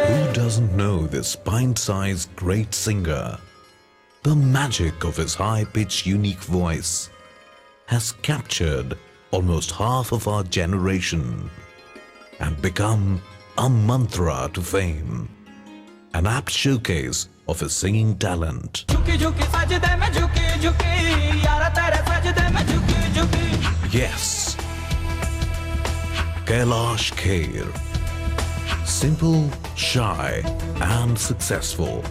Who doesn't know this pint-sized great singer? The magic of his high-pitched unique voice has captured almost half of our generation and become a mantra to fame, an apt showcase of his singing talent. Yes, Kailash Kher. Simple, shy and successful.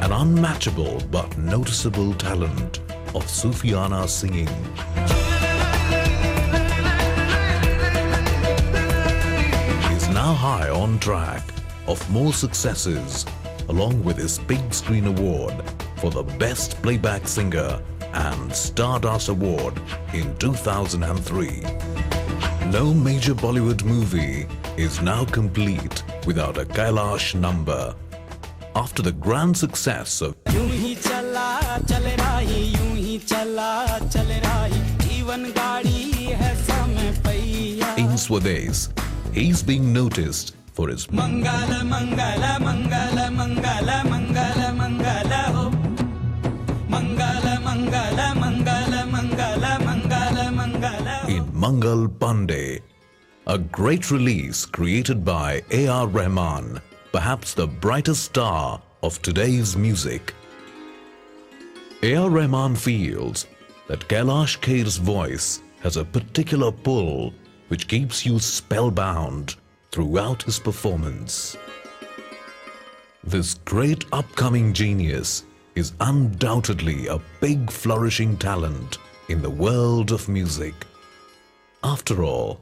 An unmatchable but noticeable talent of Sufiana singing. He's now high on track of more successes along with his Big Screen Award for the Best Playback Singer and Stardust Award in 2003. No major Bollywood movie is now complete without a Kailash number. After the grand success of In Swades, he's being noticed for his Mangala Mangala Mangala Mangala Mangala Mangala ho Mangala Mangala Mangala Mangala Mangala Mangala in Mangal Pandey, a great release created by A.R. Rahman, perhaps the brightest star of today's music. A.R. Rahman feels that Kailash Kher's voice has a particular pull which keeps you spellbound throughout his performance. This great upcoming genius is undoubtedly a big flourishing talent in the world of music. After all,